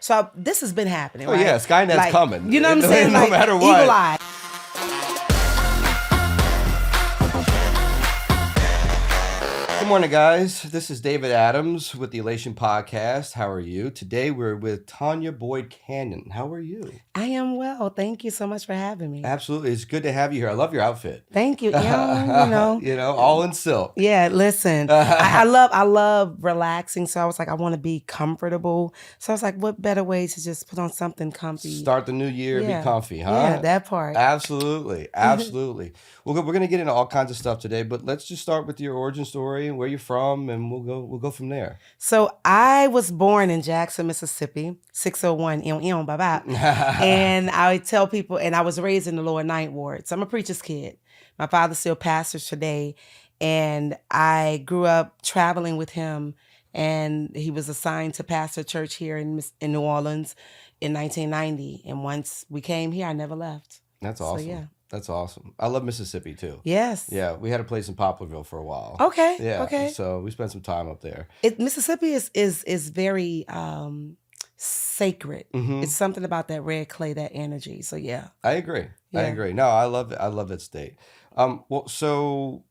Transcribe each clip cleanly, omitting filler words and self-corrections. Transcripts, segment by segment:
So this has been happening, Oh right? yeah, Skynet's coming. You know what I'm saying? No Like, matter what. Eagle Eye. Good morning, guys. This is David Adams with the Elation podcast. How are you? Today we're with Tonya Boyd-Cannon. How are you? I am well. Thank you so much for having me. Absolutely. It's good to have you here. I love your outfit. Thank you. All in silk. Yeah, listen, I love relaxing. So I was like, I want to be comfortable. So I was like, what better way to just put on something comfy? Start the new year, Yeah. be comfy, huh? Yeah, that part. Absolutely. Absolutely. Well, we're going to get into all kinds of stuff today, but let's just start with your origin story and where you're from, and we'll go from there. So I was born in Jackson, Mississippi, 601 bye-bye. And I tell people, and I was raised in the lower Ninth Ward. So I'm a preacher's kid. My father still pastors today. And I grew up traveling with him, and he was assigned to pastor a church here in New Orleans in 1990. And once we came here, I never left. That's awesome. So, yeah. That's awesome. I love Mississippi too. Yes. Yeah, we had a place in Poplarville for a while. Okay. Yeah. Okay. So we spent some time up there. Mississippi is very sacred. Mm-hmm. It's something about that red clay, that energy. So yeah. I agree. Yeah. I agree. No, I love it. I love that state. Well, so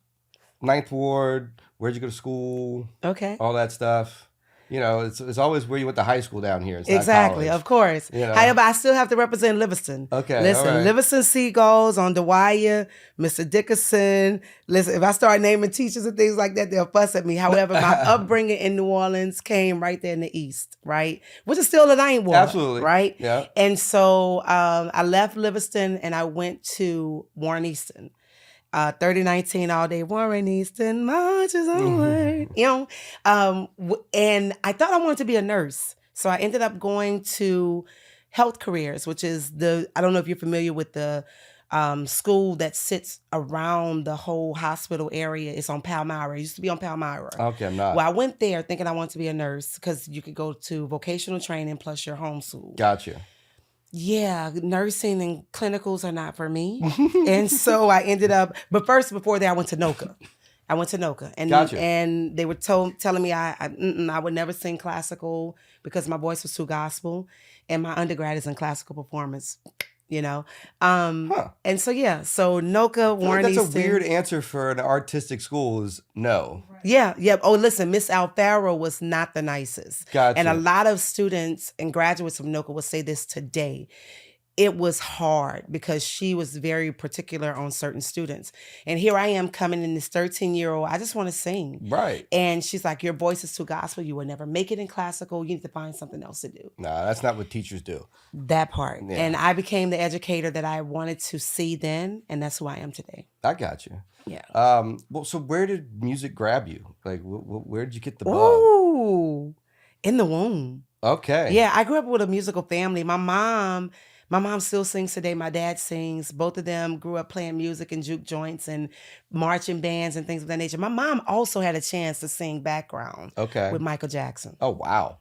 Ninth Ward, where'd you go to school? Okay. All that stuff. You know, it's always where you went to high school down here. It's Exactly, not college. of course. You know? However, I still have to represent Livingston. Okay, Listen, all right. Livingston Seagulls on Dwyer, Mr. Dickerson. Listen, if I start naming teachers and things like that, they'll fuss at me. However, my upbringing in New Orleans came right there in the East, right? Which is still the Ninth Ward. Absolutely. Right? Yeah. And so I left Livingston and I went to Warren Easton. 3019 all day, Warren Easton marches onward. And I thought I wanted to be a nurse. So I ended up going to Health Careers, which is I don't know if you're familiar with the school that sits around the whole hospital area. It's on Palmyra. It used to be on Palmyra. Okay, I'm not. Well, I went there thinking I wanted to be a nurse because you could go to vocational training plus your home school. Gotcha. Yeah, nursing and clinicals are not for me. And so I ended up, but first, before that, I went to NOCA. And Gotcha. and they were telling me I would never sing classical because my voice was too gospel, and my undergrad is in classical performance. And so so NOCA, Warren That's Easton. a weird answer for an artistic school. Is no. Yeah. Oh, listen, Miss Alfaro was not the nicest. Gotcha. And a lot of students and graduates of NOCA will say this today. It was hard because she was very particular on certain students. And here I am coming in this 13-year-old, I just want to sing. Right. And she's like, your voice is too gospel. You will never make it in classical. You need to find something else to do. Nah, that's not what teachers do. That part. Yeah. And I became the educator that I wanted to see then. And that's who I am today. I got you. Yeah. Well, so where did music grab you? Like, where did you get the bug? Ooh, in the womb. Okay. Yeah, I grew up with a musical family. My mom still sings today. My dad sings. Both of them grew up playing music in juke joints and marching bands and things of that nature. My mom also had a chance to sing background with Michael Jackson. Oh, wow.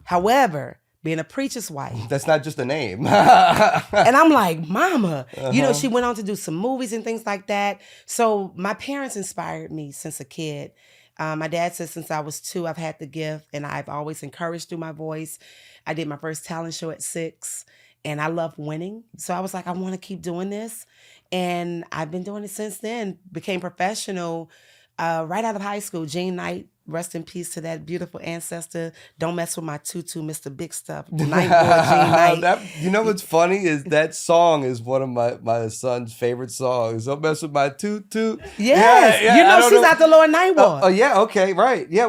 However, being a preacher's wife. That's not just a name. And I'm like, Mama. She went on to do some movies and things like that. So my parents inspired me since a kid. My dad said since I was 2, I've had the gift, and I've always encouraged through my voice. I did my first talent show at 6. And I love winning. So I was like, I want to keep doing this. And I've been doing it since then. Became professional right out of high school. Jean Knight, rest in peace to that beautiful ancestor. Don't mess with my tutu, Mr. Big Stuff. The Night Boy, Jean Knight. You know what's funny is that song is one of my son's favorite songs. Don't mess with my tutu. Yes. Yeah, She's out the lower Ninth Ward. Oh, yeah. Okay. Right. Yeah.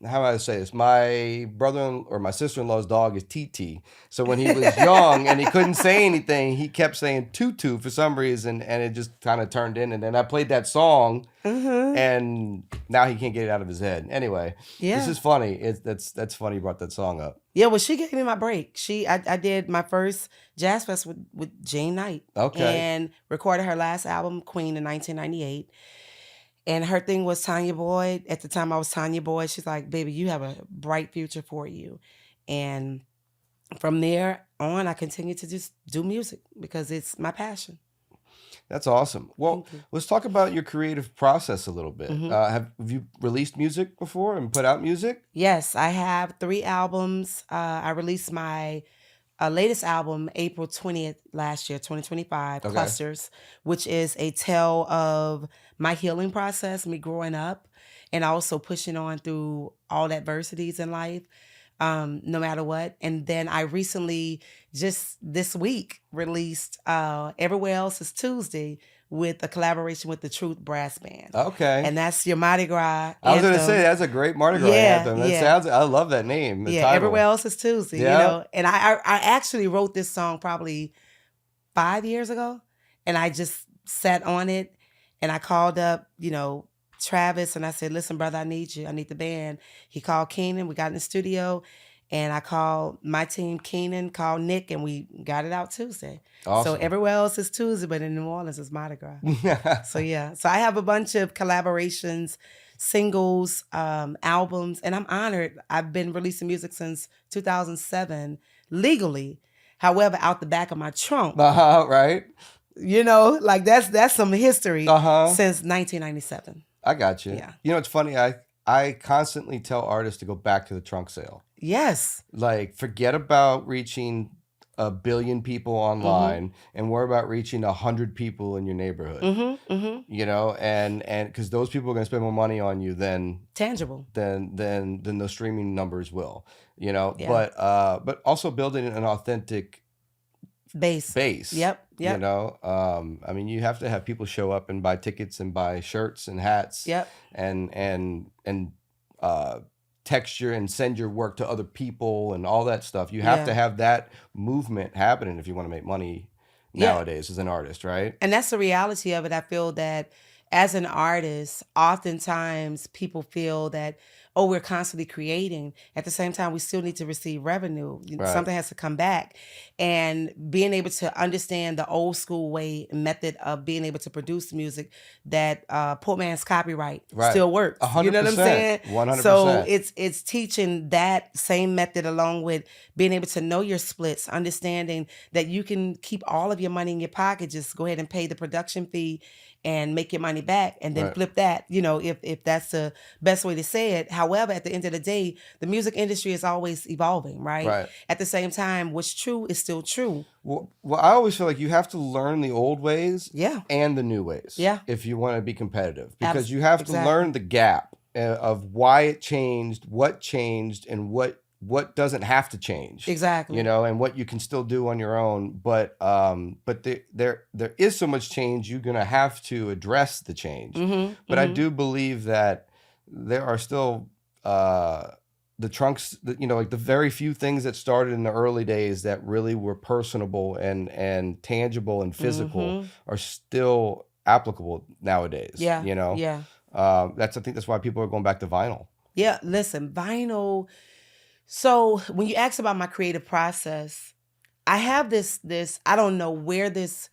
How do I say this? My brother or my sister-in-law's dog is TT. So when he was young and he couldn't say anything, he kept saying tutu for some reason, and it just kind of turned in. And then I played that song, and now he can't get it out of his head. Anyway, this is funny. That's funny you brought that song up. Yeah, well, she gave me my break. I did my first jazz fest with Jean Knight. Okay. And recorded her last album, Queen, in 1998. And her thing was Tonya Boyd. At the time I was Tonya Boyd. She's like, baby, you have a bright future for you. And from there on, I continued to just do music because it's my passion. That's awesome. Well, Thank you. let's talk about your creative process a little bit. Mhm. Have you released music before and put out music? Yes, I have 3 albums. I released my latest album April 20th last year, 2025, Okay. Clusters, which is a tale of my healing process, me growing up, and also pushing on through all adversities in life, no matter what. And then I recently, just this week, released Everywhere Else is Tuesday with a collaboration with the Truth Brass Band. Okay. And that's your Mardi Gras I was going to anthem. say that's a great Mardi Gras Yeah, anthem. That yeah. sounds. I love that name. The Yeah, title. Everywhere Else is Tuesday, Yeah. you know. And I actually wrote this song probably 5 years ago, and I just sat on it, and I called up, Travis, and I said, "Listen, brother, I need you. I need the band." He called Keenan. We got in the studio, and I called my team. Keenan called Nick, and we got it out Tuesday. Awesome. So everywhere else is Tuesday, but in New Orleans it's Mardi Gras. So yeah, so I have a bunch of collaborations, singles, albums, and I'm honored. I've been releasing music since 2007 legally. However, out the back of my trunk, Right. like that's some history since 1997. I got you. Yeah. You know, it's funny. I constantly tell artists to go back to the trunk sale. Yes. Like, forget about reaching 1 billion people online and worry about reaching 100 people in your neighborhood. You know, and because those people are going to spend more money on you than Tangible. than the streaming numbers will. You know, Yeah. but also building an authentic Base. Yep. You know, I mean, you have to have people show up and buy tickets and buy shirts and hats. Yep. And text your and send your work to other people and all that stuff. You have to have that movement happening if you want to make money nowadays as an artist, right? And that's the reality of it. I feel that as an artist, oftentimes people feel that, oh, we're constantly creating. At the same time, we still need to receive revenue. Right. Something has to come back. And being able to understand the old school way method of being able to produce music that poor man's copyright still works. 100%. You know what I'm saying? 100%. So it's teaching that same method along with being able to know your splits, understanding that you can keep all of your money in your pocket, just go ahead and pay the production fee and make your money back and then flip that, if that's the best way to say it. However, at the end of the day, the music industry is always evolving, right? At the same time, what's true is still true. Well, I always feel like you have to learn the old ways and the new ways if you want to be competitive, because you have to learn the gap of why it changed, and what doesn't have to change. Exactly. You know, and what you can still do on your own. But there is so much change, you're going to have to address the change. But I do believe that there are still the trunks, like the very few things that started in the early days that really were personable and tangible and physical are still applicable nowadays. Yeah. You know? Yeah. I think that's why people are going back to vinyl. Yeah. Listen, vinyl. So when you ask about my creative process, I have this, I don't know where this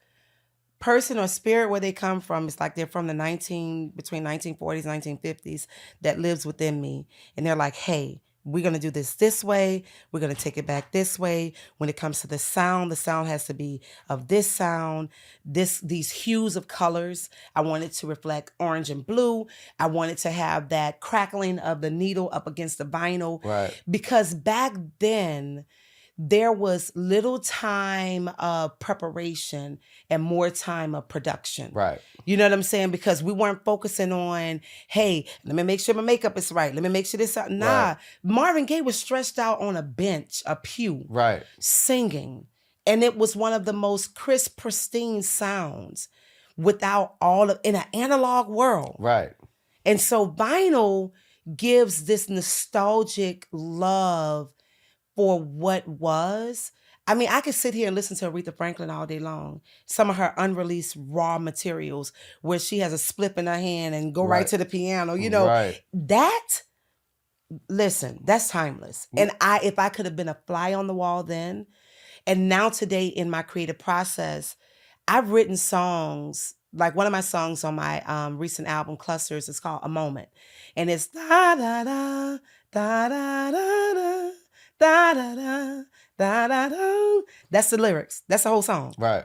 person or spirit, where they come from. It's like they're from between 1940s, 1950s that lives within me. And they're like, hey, we're going to do this way. We're going to take it back this way. When it comes to the sound has to be of this sound, these hues of colors. I want it to reflect orange and blue. I want it to have that crackling of the needle up against the vinyl. Right. Because back then, there was little time of preparation and more time of production. Right. You know what I'm saying? Because we weren't focusing on, hey, let me make sure my makeup is right. Let me make sure this. Nah. Right. Marvin Gaye was stretched out on a bench, a pew, Right, singing. And it was one of the most crisp, pristine sounds without in an analog world. right. And so vinyl gives this nostalgic love for what was. I mean, I could sit here and listen to Aretha Franklin all day long. Some of her unreleased raw materials where she has a splip in her hand and go right to the piano, that's timeless. And if I could have been a fly on the wall then, and now today in my creative process, I've written songs. Like one of my songs on my recent album, Clusters, is called A Moment. And it's da da da da da da da. Da, da, da, da, da, da. That's the lyrics. That's the whole song. Right.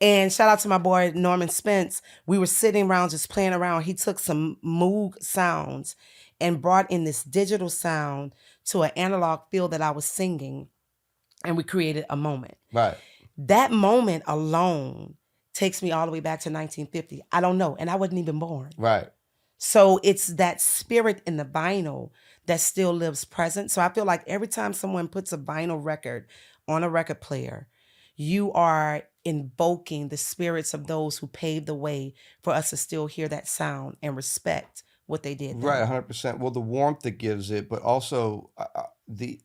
And shout out to my boy Norman Spence. We were sitting around just playing around. He took some Moog sounds and brought in this digital sound to an analog field that I was singing, and we created a moment. Right. That moment alone takes me all the way back to 1950. I don't know, and I wasn't even born. Right. So it's that spirit in the vinyl that still lives present. So I feel like every time someone puts a vinyl record on a record player, you are invoking the spirits of those who paved the way for us to still hear that sound and respect what they did. Right, then. 100%. Well, the warmth that gives it, but also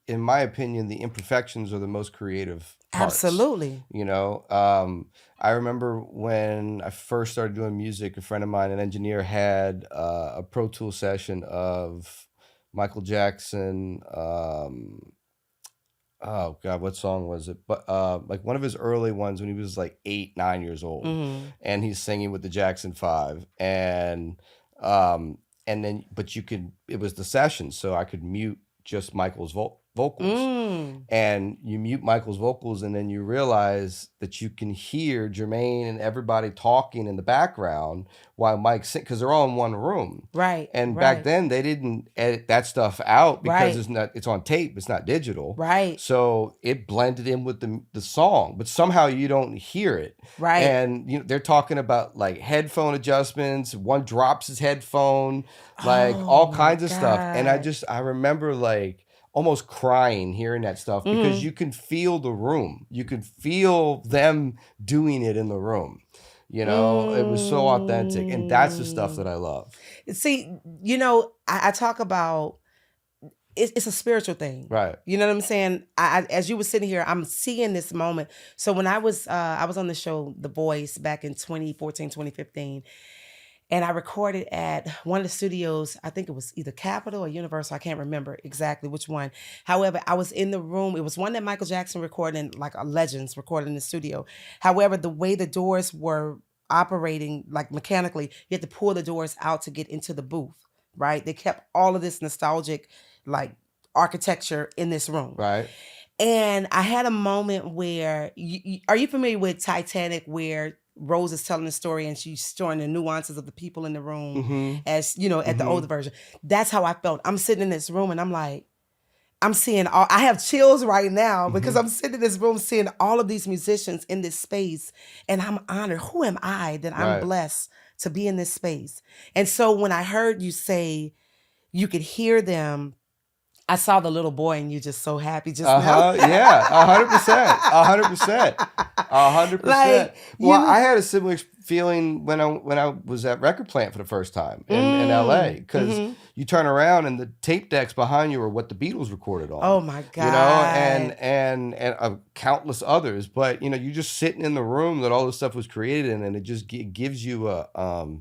in my opinion, the imperfections are the most creative parts. Absolutely. You know, I remember when I first started doing music, a friend of mine, an engineer, had a Pro Tool session of Michael Jackson. Oh God, what song was it? But like one of his early ones when he was like 8, 9 years old, and he's singing with the Jackson 5, and then but it was the session, so I could mute just Michael's vocals, and you mute Michael's vocals, and then you realize that you can hear Jermaine and everybody talking in the background while Mike sings, because they're all in one room. Right. And back then they didn't edit that stuff out because Right. it's on tape, it's not digital. Right. So it blended in with the song, but somehow you don't hear it. Right. And you know, they're talking about like headphone adjustments, one drops his headphone, like all kinds of stuff. And I remember like almost crying hearing that stuff, because you can feel the room. You could feel them doing it in the room. You know, it was so authentic. And that's the stuff that I love. See, you know, I talk about it's a spiritual thing. Right. You know what I'm saying? As you were sitting here, I'm seeing this moment. So when I was on the show The Voice back in 2014, 2015, and I recorded at one of the studios, I think it was either Capitol or Universal, I can't remember exactly which one. However, I was in the room. It was one that Michael Jackson recorded, like a Legends recorded in the studio. However, the way the doors were operating, like mechanically, you had to pull the doors out to get into the booth, right? They kept all of this nostalgic, like, architecture in this room. Right. And I had a moment where, are you familiar with Titanic, where Rose is telling the story and she's storing the nuances of the people in the room, as you know, at the older version? That's how I felt. I'm sitting in this room and I'm like, I'm seeing I have chills right now because I'm sitting in this room seeing all of these musicians in this space, and I'm honored. Who am I that I'm blessed to be in this space? And so when I heard you say you could hear them, I saw the little boy in you just so happy just now. Yeah, 100%. 100%. 100%. Like, well, I had a similar feeling when I was at Record Plant for the first time in LA, because you turn around and the tape decks behind you are what the Beatles recorded on. Oh my God. You know, and countless others. But you know, you're just sitting in the room that all this stuff was created in, and it just gives you a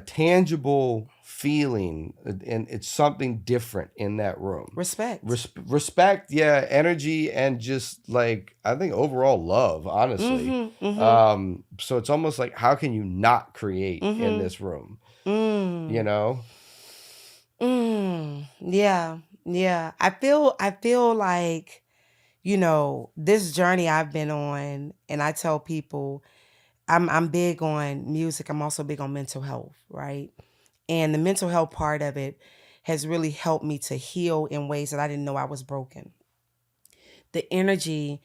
tangible feeling, and it's something different in that room. Respect. Respect, yeah, energy, and just like, I think overall love, honestly. So it's almost like, how can you not create in this room? You know? Yeah. I feel like, you know, this journey I've been on, and I tell people, I'm big on music. I'm also big on mental health, right? And the mental health part of it has really helped me to heal in ways that I didn't know I was broken. The energy,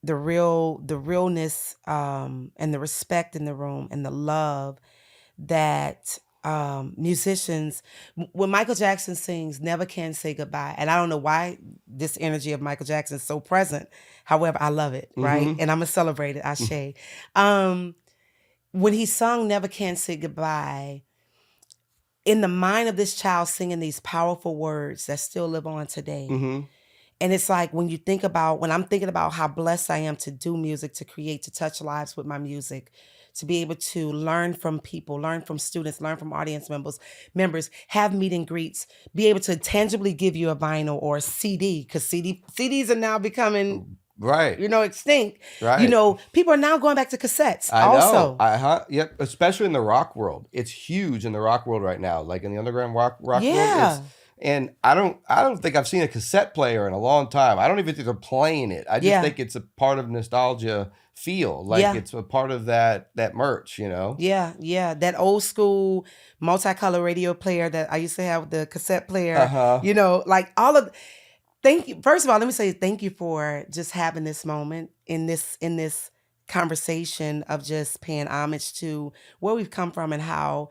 the realness, and the respect in the room, and the love that musicians, when Michael Jackson sings "Never Can Say Goodbye," and I don't know why this energy of Michael Jackson is so present. However, I love it, right? And I'm gonna celebrate it. Ashe. When he sung "Never Can Say Goodbye," in the mind of this child singing these powerful words that still live on today. And it's like, when I'm thinking about how blessed I am to do music, to create, to touch lives with my music, to be able to learn from people, learn from students, learn from audience members, have meet and greets, be able to tangibly give you a vinyl or a CD, because CDs are now becoming extinct. Right. You know, people are now going back to cassettes. Yep. Especially in the rock world, it's huge in the rock world right now. Like in the underground rock world, And I don't think I've seen a cassette player in a long time. I don't even think they're playing it. I just Yeah. think it's a part of nostalgia feel. Like Yeah. it's a part of that merch, you know? Yeah, yeah. That old school multicolor radio player that I used to have, the cassette player, Uh-huh. you know, like all of thank you. First of all, let me say thank you for just having this moment in this conversation of just paying homage to where we've come from and how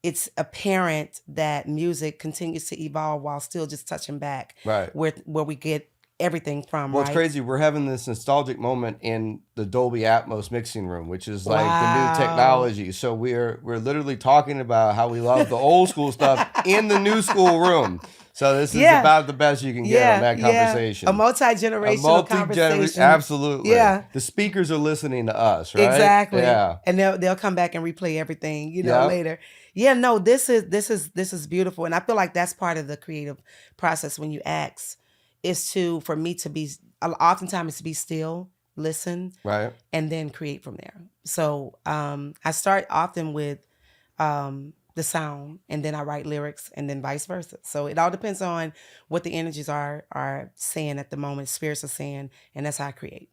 it's apparent that music continues to evolve while still just touching back Right. where we get everything from, Well, right? it's crazy. We're having this nostalgic moment in the Dolby Atmos mixing room, which is like the new Wow. technology. So we're literally talking about how we love the old school stuff in the new school room. So this is Yeah. about the best you can get on that conversation. A multi-generational conversation. Absolutely. Yeah. The speakers are listening to us, right? Exactly. Yeah. And they'll come back and replay everything, you know, Yep. later. Yeah, no, this is beautiful. And I feel like that's part of the creative process when you ask is for me to be oftentimes to be still, listen, Right. and then create from there. So I start often with the sound, and then I write lyrics, and then vice versa. So it all depends on what the energies are saying at the moment, spirits are saying, and that's how I create.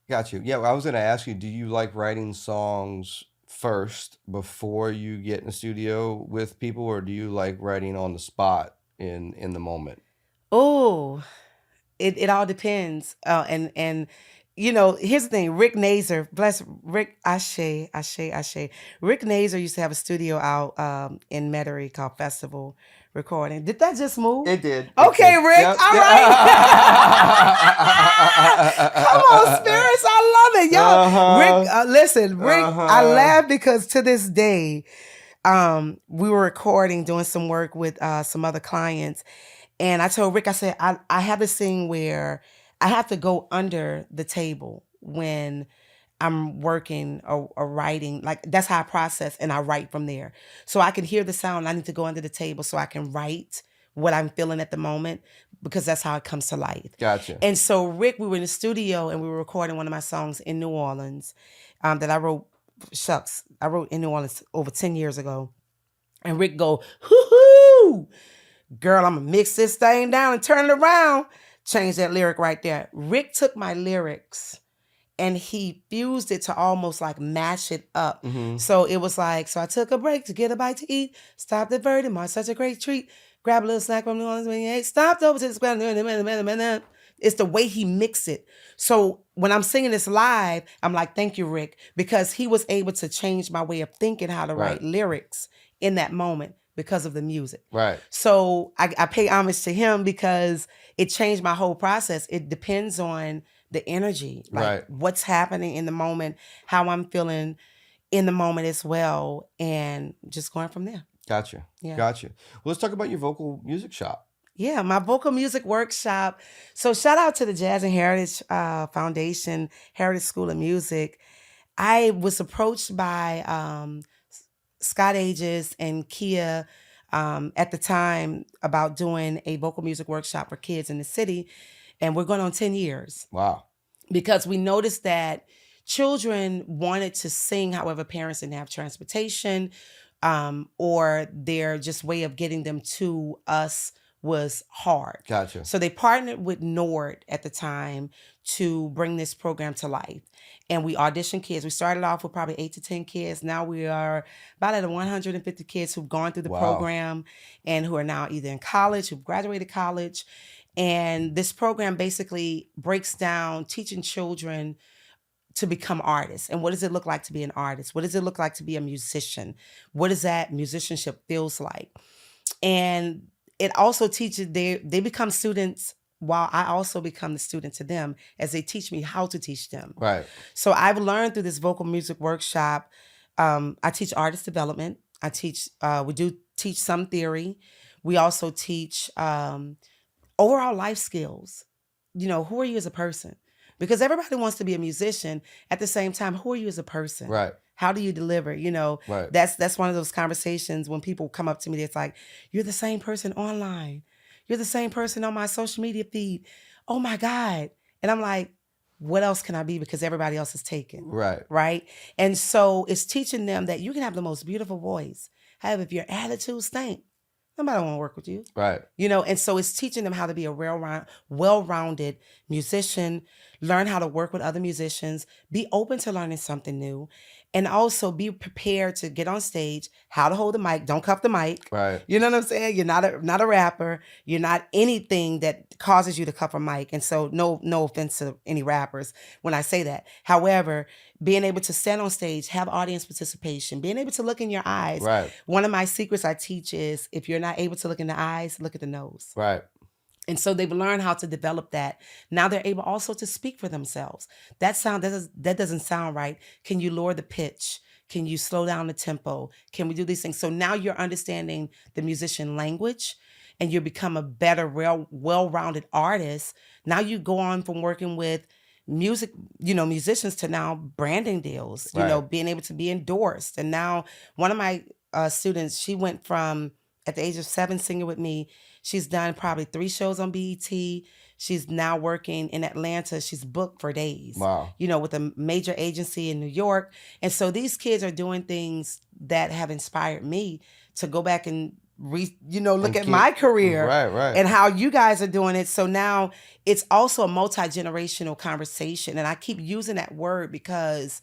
Got you. Yeah, well, I was going to ask you, do you like writing songs first before you get in the studio with people, or do you like writing on the spot in the moment? Oh, it all depends. And you know, here's the thing. Rick Nazer, bless Rick Ashe. Rick Nazer used to have a studio out in Metairie called Festival Recording. Did that just move? It did. Okay, Rick. Yep. All right. Come on, spirits. I love it. Y'all. Rick, listen, Rick, I laugh because to this day, we were recording, doing some work with some other clients. And I told Rick, I said, I have this thing where I have to go under the table when I'm working or writing. Like that's how I process, and I write from there. So I can hear the sound. I need to go under the table so I can write what I'm feeling at the moment, because that's how it comes to life. Gotcha. And so Rick, we were in the studio and we were recording one of my songs in New Orleans that I wrote. I wrote in New Orleans over 10 years ago. And Rick go, hoo-hoo! Girl, I'm gonna mix this thing down and turn it around. Change that lyric right there. Rick took my lyrics and he fused it to almost like mash it up. Mm-hmm. So it was like, so I took a break to get a bite to eat. Stopped at Verdi Mart, such a great treat. Grab a little snack from New Orleans when you ate. Stopped over to the square. It's the way he mixed it. So when I'm singing this live, I'm like, thank you, Rick, because he was able to change my way of thinking how to write lyrics in that moment because of the music. Right. So I pay homage to him because it changed my whole process. It depends on the energy, like what's happening in the moment, how I'm feeling in the moment as well, and just going from there. Gotcha. Yeah. Gotcha. Well, let's talk about your vocal music shop. Yeah, my vocal music workshop. So shout out to the Jazz and Heritage Foundation, Heritage School of Music. I was approached by Scott Aegis and Kia at the time about doing a vocal music workshop for kids in the city. And we're going on 10 years. Wow. Because we noticed that children wanted to sing, however, parents didn't have transportation or their just way of getting them to us was hard. Gotcha. So they partnered with Nord at the time to bring this program to life. And we auditioned kids. We started off with probably 8 to 10 kids. Now we are about at 150 kids who've gone through the program and who are now either in college, who've graduated college. And this program basically breaks down teaching children to become artists. And what does it look like to be an artist? What does it look like to be a musician? What does that musicianship feels like? And it also teaches, they become students while I also become the student to them as they teach me how to teach them. Right. So I've learned through this vocal music workshop, I teach artist development. I teach, we do teach some theory. We also teach overall life skills. You know, who are you as a person? Because everybody wants to be a musician. At the same time, who are you as a person? Right. How do you deliver? You know, that's one of those conversations when people come up to me, it's like, you're the same person online. You're the same person on my social media feed. Oh my God. And I'm like, what else can I be? Because everybody else is taken. Right. Right. And so it's teaching them that you can have the most beautiful voice. However, if your attitude stinks, Nobody want to work with you. Right. And so it's teaching them how to be a well-rounded musician, learn how to work with other musicians, be open to learning something new, and also be prepared to get on stage, how to hold the mic, don't cuff the mic. Right. You know what I'm saying? You're not a rapper. You're not anything that causes you to cuff a mic. And so no offense to any rappers when I say that. However, being able to stand on stage, have audience participation, being able to look in your eyes. Right. One of my secrets I teach is if you're not able to look in the eyes, look at the nose. Right. And so they've learned how to develop that. Now they're able also to speak for themselves. That doesn't sound right. Can you lower the pitch? Can you slow down the tempo? Can we do these things? So now you're understanding the musician language and you become a better, well-rounded artist. Now you go on from working with musicians to now branding deals, being able to be endorsed. And now one of my students, she went from at the age of 7 singing with me. She's done probably 3 shows on BET. She's now working in Atlanta. She's booked for days. Wow. With a major agency in New York. And so these kids are doing things that have inspired me to go back and look at my career and how you guys are doing it. So now it's also a multi-generational conversation. And I keep using that word because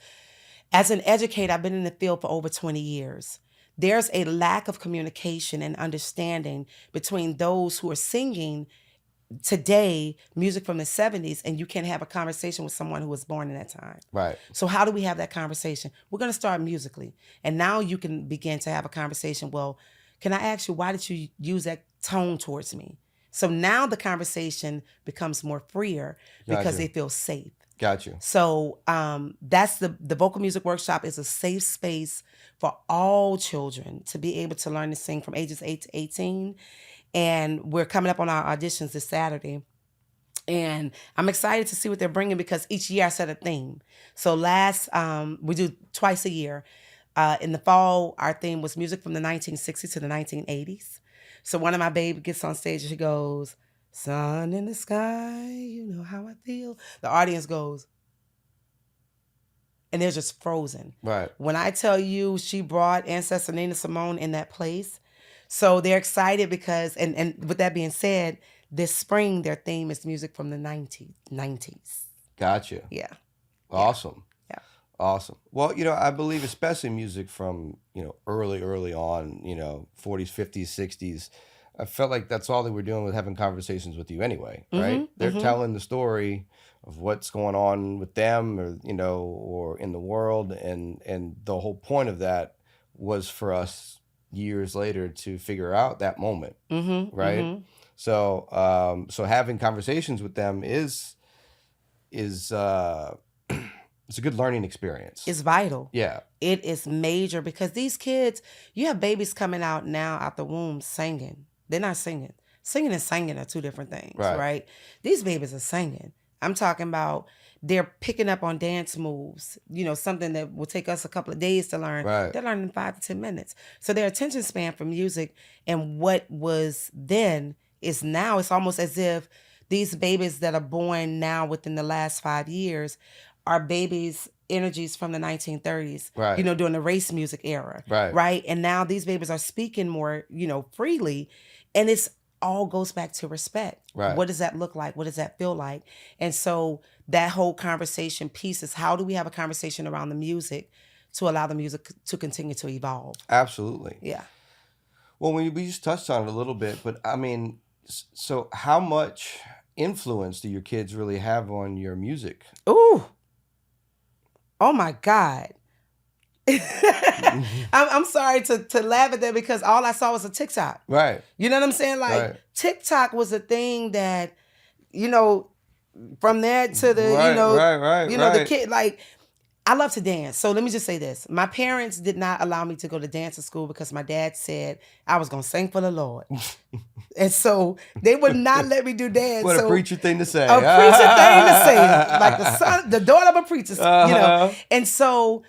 as an educator, I've been in the field for over 20 years. There's a lack of communication and understanding between those who are singing today music from the 70s, and you can't have a conversation with someone who was born in that time. Right. So how do we have that conversation? We're going to start musically. And now you can begin to have a conversation. Well, can I ask you, why did you use that tone towards me? So now the conversation becomes more freer because they feel safe. Got you. So that's the vocal music workshop is a safe space for all children to be able to learn to sing from ages 8 to 18. And we're coming up on our auditions this Saturday. And I'm excited to see what they're bringing because each year I set a theme. So we do twice a year. In the fall, our theme was music from the 1960s to the 1980s. So one of my babies gets on stage and she goes, "Sun in the sky, you know how I feel." The audience goes, and they're just frozen. Right. When I tell you she brought ancestor Nina Simone in that place, so they're excited because, and with that being said, this spring their theme is music from the 90s. Gotcha. Yeah. Awesome. Yeah. Awesome. Well, I believe especially music from, early on, 40s, 50s, 60s, I felt like that's all they were doing was having conversations with you anyway, right? Mm-hmm, They're telling the story of what's going on with them or, or in the world. And the whole point of that was for us years later to figure out that moment, right? Mm-hmm. So having conversations with them is it's a good learning experience. It's vital. Yeah. It is major because these kids, you have babies coming out now out the womb singing. They're not singing. Singing and singing are two different things, right? These babies are singing. I'm talking about they're picking up on dance moves, something that will take us a couple of days to learn. Right. They're learning in 5 to 10 minutes. So their attention span for music and what was then is now. It's almost as if these babies that are born now within the last 5 years are babies' energies from the 1930s, right. During the race music era, right? And now these babies are speaking more, freely, and it's all goes back to respect. Right. What does that look like? What does that feel like? And so that whole conversation piece is how do we have a conversation around the music to allow the music to continue to evolve? Absolutely. Yeah. Well, we just touched on it a little bit, but I mean, so how much influence do your kids really have on your music? Ooh. Oh my God. I'm sorry to laugh at that because all I saw was a TikTok. Right. You know what I'm saying? Like right. TikTok was a thing that, from there to the, right. the kid, like I love to dance. So let me just say this. My parents did not allow me to go to dancing school because my dad said I was going to sing for the Lord. And so they would not let me do dance. What a preacher thing to say. A preacher thing to say. Like the daughter of a preacher, And so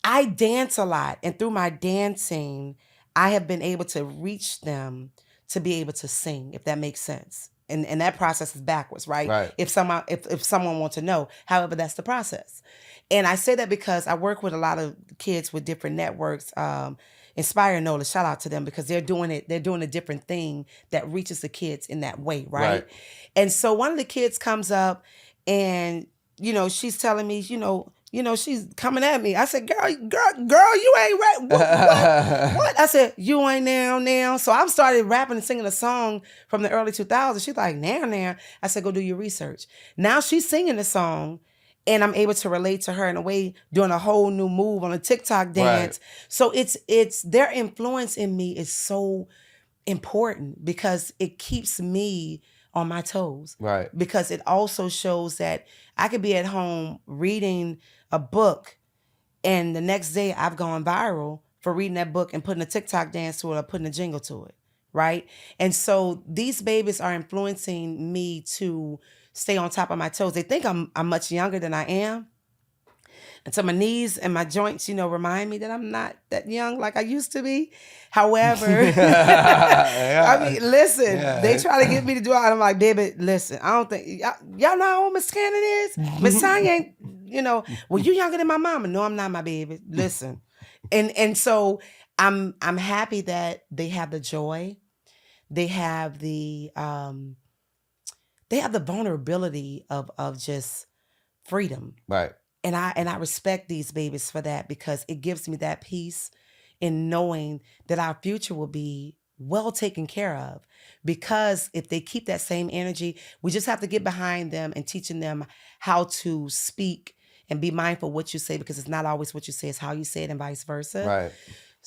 I dance a lot. And through my dancing, I have been able to reach them to be able to sing, if that makes sense. And that process is backwards, right? Right. If someone wants to know. However, that's the process. And I say that because I work with a lot of kids with different networks. Inspire Knowledge, shout out to them because they're doing a different thing that reaches the kids in that way, right? And so one of the kids comes up and, she's telling me, she's coming at me. I said, girl, you ain't right. What? I said, you ain't now. So I started rapping and singing a song from the early 2000s. She's like, now. I said, go do your research. Now she's singing the song and I'm able to relate to her in a way, doing a whole new move on a TikTok dance. Right. So it's their influence in me is so important because it keeps me on my toes. Right. Because it also shows that I could be at home reading a book and the next day I've gone viral for reading that book and putting a TikTok dance to it or putting a jingle to it. Right. And so these babies are influencing me to stay on top of my toes. They think I'm much younger than I am. And so my knees and my joints, remind me that I'm not that young like I used to be. However, I mean, listen, they try to get me to do it. I'm like, baby, listen, I don't think, y'all know how old Miss Cannon is? Miss Tonya ain't, well, you younger than my mama. No, I'm not, my baby. Listen. And so I'm happy that they have the joy. They have the vulnerability of just freedom. Right. And I respect these babies for that because it gives me that peace in knowing that our future will be well taken care of. Because if they keep that same energy, we just have to get behind them and teaching them how to speak and be mindful of what you say because it's not always what you say, it's how you say it and vice versa. Right.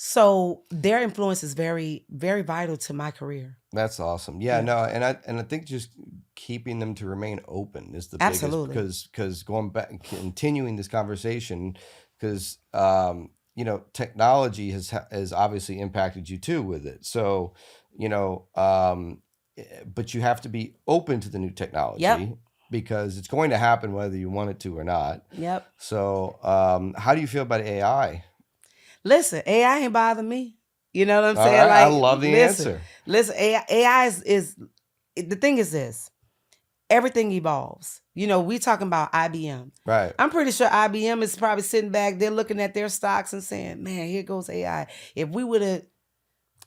So their influence is very, very vital to my career. That's awesome. Yeah, no, and I think just keeping them to remain open is the Absolutely. biggest because going back, continuing this conversation, because technology has obviously impacted you too with it. So but you have to be open to the new technology. Yep. Because it's going to happen whether you want it to or not. Yep. So how do you feel about AI? Listen, AI ain't bother me. You know what I'm saying? Right. Like, I love the answer. Listen, AI is the thing is this. Everything evolves. We talking about IBM. Right. I'm pretty sure IBM is probably sitting back there looking at their stocks and saying, man, here goes AI. If we would have,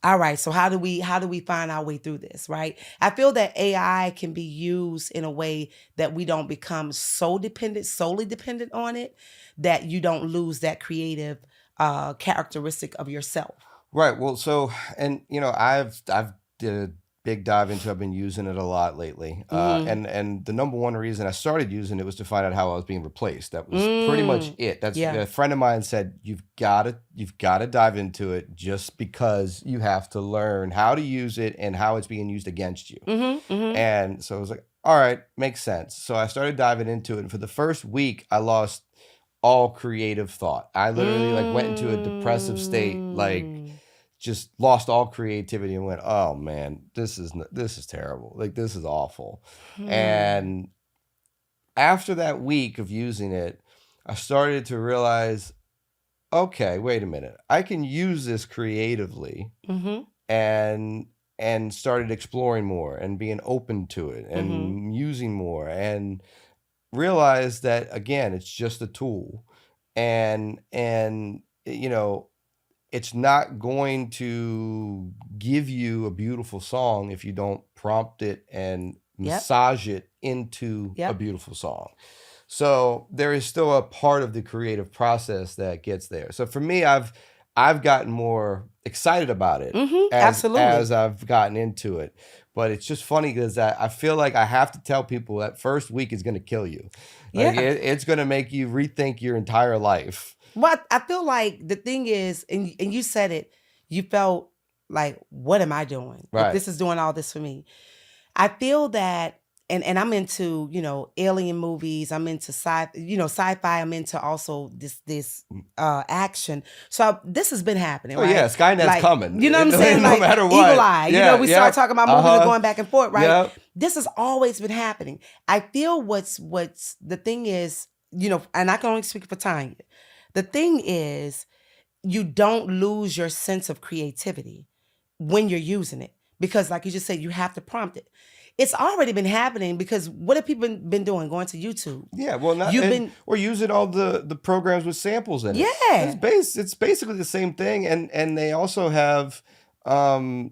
all right, so how do we find our way through this, right? I feel that AI can be used in a way that we don't become solely dependent on it, that you don't lose that creative characteristic of yourself. Right. Well, so, and I've did a big dive into. I've been using it a lot lately, and the number one reason I started using it was to find out how I was being replaced. That was pretty much it. That's a friend of mine said you've got to dive into it just because you have to learn how to use it and how it's being used against you. And so I was like, all right, makes sense. So I started diving into it, and for the first week, I lost all creative thought. I literally went into a depressive state, just lost all creativity and went, oh man, this is terrible. This is awful. And after that week of using it, I started to realize, okay, wait a minute. I can use this creatively and started exploring more and being open to it and using more and realized that, again, it's just a tool and it's not going to give you a beautiful song if you don't prompt it and massage it into a beautiful song. So there is still a part of the creative process that gets there. So for me, I've gotten more excited about it as I've gotten into it. But it's just funny because I feel like I have to tell people that first week is going to kill you. It's going to make you rethink your entire life. Well, I feel like the thing is, and you said it, you felt like, what am I doing? Right. If this is doing all this for me. I feel that, and I'm into, alien movies. I'm into sci-fi. I'm into also this action. So this has been happening, right? Oh yeah, Skynet's coming. You know what I'm saying? No matter what. Eagle Eye. We start talking about movies and going back and forth, right? Yep. This has always been happening. I feel what's the thing is, and I can only speak for Tonya. The thing is, you don't lose your sense of creativity when you're using it. Because like you just said, you have to prompt it. it's already been happening because what have people been doing? Going to YouTube. Yeah, well, not or using all the programs with samples in it. Yeah. It's basically the same thing, and they also have AI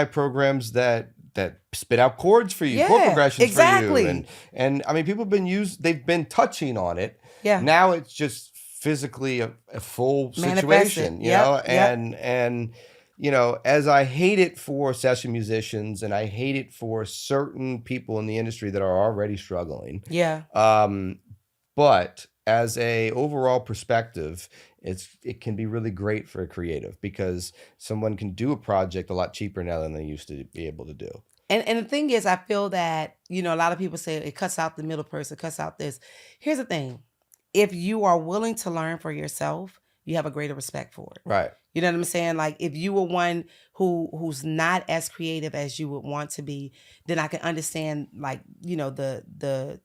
programs that spit out chords for you, chord progressions for you, and I mean, people have they've been touching on it. Yeah. Now it's just physically a full situation, you know, and as I hate it for session musicians and I hate it for certain people in the industry that are already struggling. Yeah. But as a overall perspective, it can be really great for a creative because someone can do a project a lot cheaper now than they used to be able to do. And the thing is, I feel that, a lot of people say it cuts out the middle person, cuts out this. Here's the thing. If you are willing to learn for yourself, you have a greater respect for it. Right. You know what I'm saying? Like if you were one who's not as creative as you would want to be, then I can understand the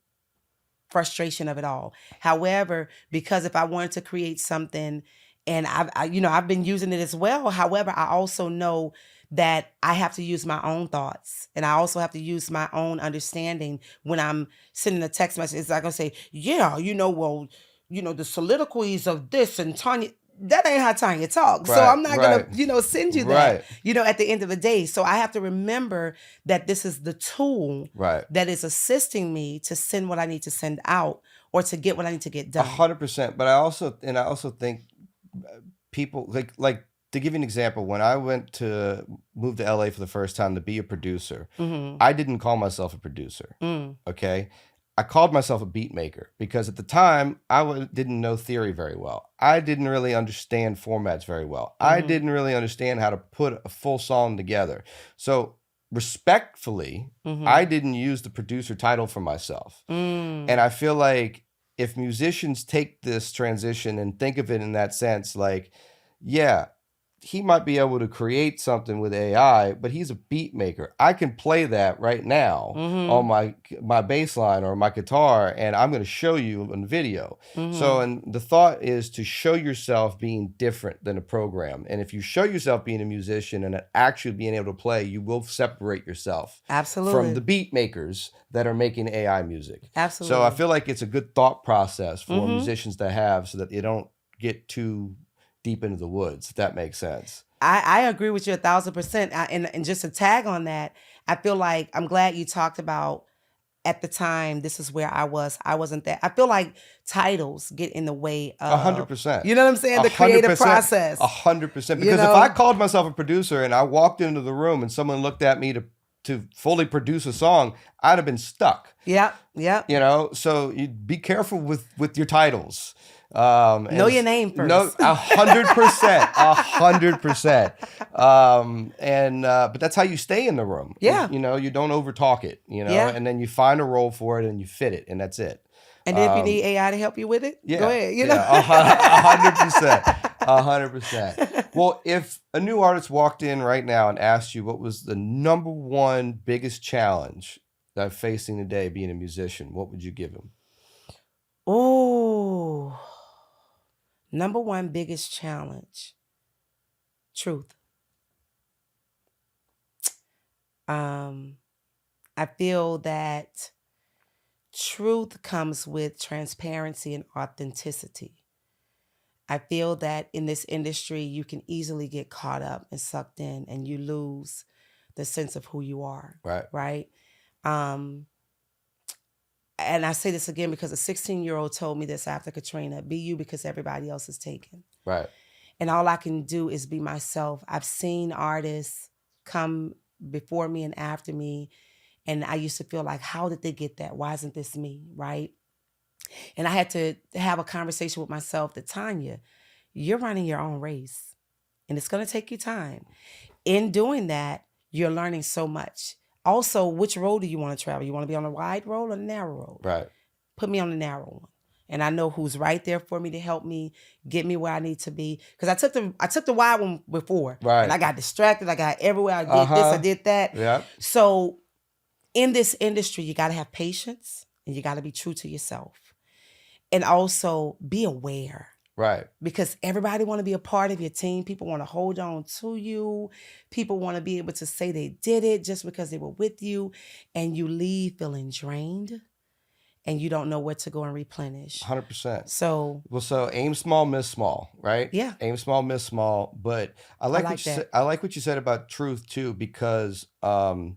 frustration of it all. However, because if I wanted to create something and I've been using it as well. However, I also know that I have to use my own thoughts and I also have to use my own understanding when I'm sending a text message. It's not going to say, the soliloquies of this and Tonya. That ain't how Tonya talks. So I'm not going to, send you that, at the end of the day. So I have to remember that this is the tool that is assisting me to send what I need to send out or to get what I need to get done. 100%. But I also think people like to give you an example, when I went to move to LA for the first time to be a producer, I didn't call myself a producer. Okay. I called myself a beat maker because at the time I didn't know theory very well. I didn't really understand formats very well. I didn't really understand how to put a full song together. So respectfully, I didn't use the producer title for myself. And I feel like if musicians take this transition and think of it in that sense, like, yeah, he might be able to create something with AI, but he's a beat maker. I can play that right now on my bass line or my guitar, and I'm going to show you in video. So, and the thought is to show yourself being different than a program. And if you show yourself being a musician and actually being able to play, you will separate yourself from the beat makers that are making AI music. Absolutely. So I feel like it's a good thought process for musicians to have so that they don't get too deep into the woods, if that makes sense. I agree with you 1,000%. And just to tag on that, I feel like I'm glad you talked about at the time, this is where I was. I wasn't that. I feel like titles get in the way of 100%. You know what I'm saying? The creative process. 100%. Because if I called myself a producer and I walked into the room and someone looked at me to fully produce a song, I'd have been stuck. Yep. So you be careful with your titles. Know your name first. No, 100%, 100%. But that's how you stay in the room. Yeah. You don't overtalk it, and then you find a role for it and you fit it, and that's it. And then if you need AI to help you with it, go ahead. 100%, 100%. Well, if a new artist walked in right now and asked you what was the number one biggest challenge that I'm facing today being a musician, what would you give him? Oh, number one biggest challenge, truth. I feel that truth comes with transparency and authenticity. I feel that in this industry, you can easily get caught up and sucked in and you lose the sense of who you are. Right. And I say this again because a 16-year-old told me this after Katrina, be you because everybody else is taken. Right. And all I can do is be myself. I've seen artists come before me and after me, and I used to feel like, how did they get that? Why isn't this me, right? And I had to have a conversation with myself that, Tonya, you're running your own race, and it's going to take you time. In doing that, you're learning so much. Also, which road do you want to travel? You want to be on a wide road or the narrow road? Right. Put me on the narrow one. And I know who's right there for me to help me get me where I need to be. Because I took the wide one before. Right. And I got distracted. I got everywhere. I did this, I did that. Yeah. So in this industry, you got to have patience and you got to be true to yourself. And also be aware. Right. Because everybody want to be a part of your team. People want to hold on to you. People want to be able to say they did it just because they were with you, and you leave feeling drained and you don't know where to go and replenish. 100%. So, so aim small, miss small, right? Yeah. Aim small, miss small. But I like what you said about truth too, because I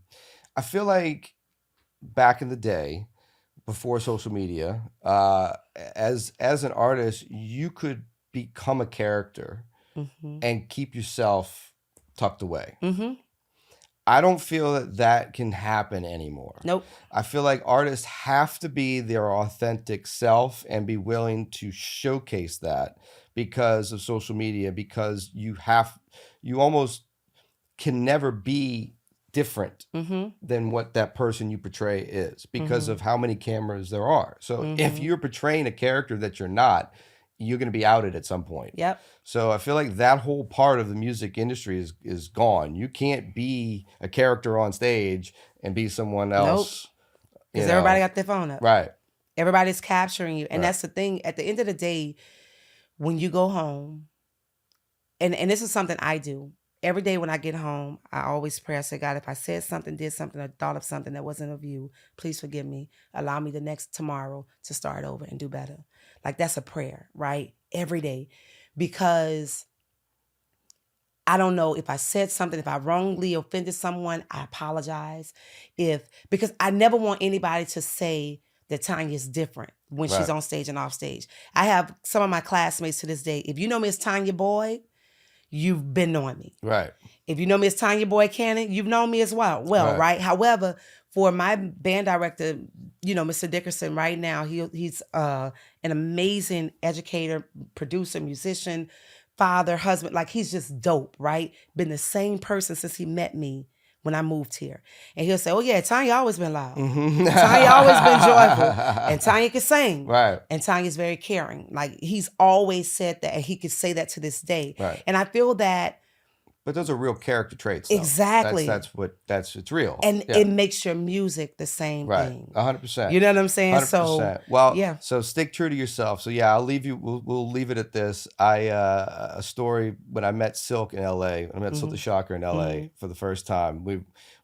feel like back in the day, before social media, as an artist, you could become a character and keep yourself tucked away. I don't feel that can happen anymore. Nope. I feel like artists have to be their authentic self and be willing to showcase that because of social media, because you almost can never be different than what that person you portray is because of how many cameras there are. So if you're portraying a character that you're not, you're going to be outed at some point. Yep. So I feel like that whole part of the music industry is gone. You can't be a character on stage and be someone else. Because everybody got their phone up. Right. Everybody's capturing you. And that's the thing. At the end of the day, when you go home, and this is something I do. Every day when I get home, I always pray. I say, God, if I said something, did something, or thought of something that wasn't of you, please forgive me. Allow me tomorrow to start over and do better. Like, that's a prayer, right? Every day. Because I don't know if I said something, if I wrongly offended someone, I apologize. Because I never want anybody to say that Tonya's different when she's on stage and off stage. I have some of my classmates to this day. If you know me as Tonya Boyd, you've been knowing me. Right. If you know me as Tonya Boyd-Cannon, you've known me as well, right? However, for my band director, Mr. Dickerson right now, he's an amazing educator, producer, musician, father, husband. Like, he's just dope, right? Been the same person since he met me when I moved here. And he'll say, oh yeah, Tonya always been loud. Tonya always been joyful. And Tonya can sing. Right. And Tanya's very caring. Like, he's always said that, and he could say that to this day. Right. And I feel that. But those are real character traits, though. Exactly. It's real. And it makes your music the same thing. 100%. You know what I'm saying? 100%. So, well, so stick true to yourself. So I'll leave you. We'll leave it at this. A story when I met Silk in L.A. When I met Silk the Shocker in L.A. for the first time.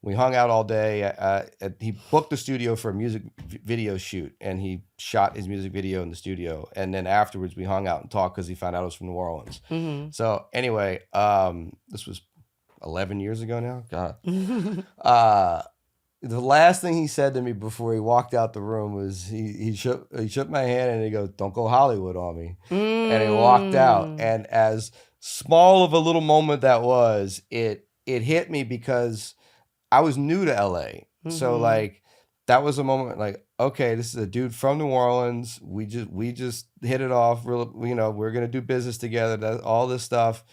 We hung out all day. He booked the studio for a music video shoot, and he shot his music video in the studio. And then afterwards, we hung out and talked because he found out I was from New Orleans. So anyway, this was 11 years ago now. God. The last thing he said to me before he walked out the room was he shook my hand and he goes, "Don't go Hollywood on me." And he walked out. And as small of a little moment that was, it hit me because I was new to LA. So like, that was a moment like, okay, this is a dude from New Orleans. We just hit it off. We're going to do business together. All this stuff.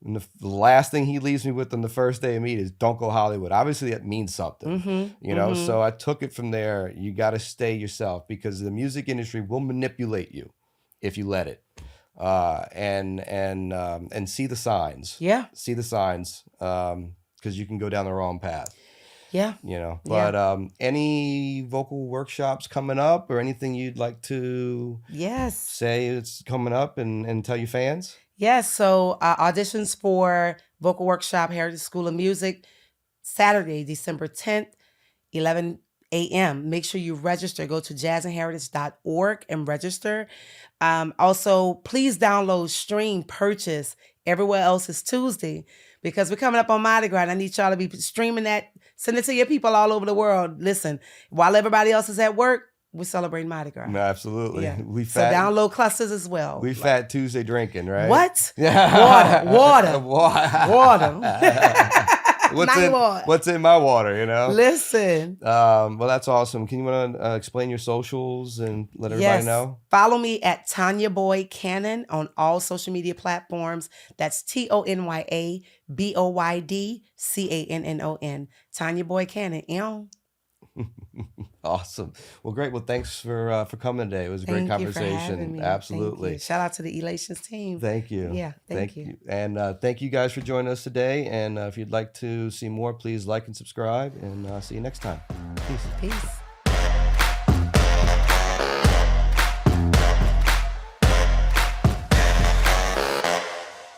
And the last thing he leaves me with on the first day of meet is, "Don't go Hollywood." Obviously, that means something, So I took it from there. You got to stay yourself, because the music industry will manipulate you if you let it. And see the signs. Yeah. See the signs, because you can go down the wrong path. Yeah. But any vocal workshops coming up, or anything you'd like to say it's coming up and tell your fans? Yes, so auditions for Vocal Workshop Heritage School of Music, Saturday, December 10th, 11 a.m. Make sure you register. Go to jazzandheritage.org and register. Also, please download, stream, purchase. Everywhere else is Tuesday, because we're coming up on Mardi Gras, and I need y'all to be streaming that. Send it to your people all over the world. Listen, while everybody else is at work, we're celebrating Mardi Gras. No, absolutely. Yeah. So download clusters as well. We Fat Tuesday drinking, right? What? Water. What's in my water, Listen. Well, that's awesome. Can you want to explain your socials and let everybody know? Follow me at Tonya Boyd-Cannon on all social media platforms. That's TonyaBoydCannon. Tonya Boyd-Cannon. Awesome. Well, great. Well, thanks for coming today. It was a great conversation. For having me. Absolutely. Shout out to the Elations team. Thank you. Yeah, thank you. And thank you guys for joining us today. And if you'd like to see more, please like and subscribe. And see you next time. Peace.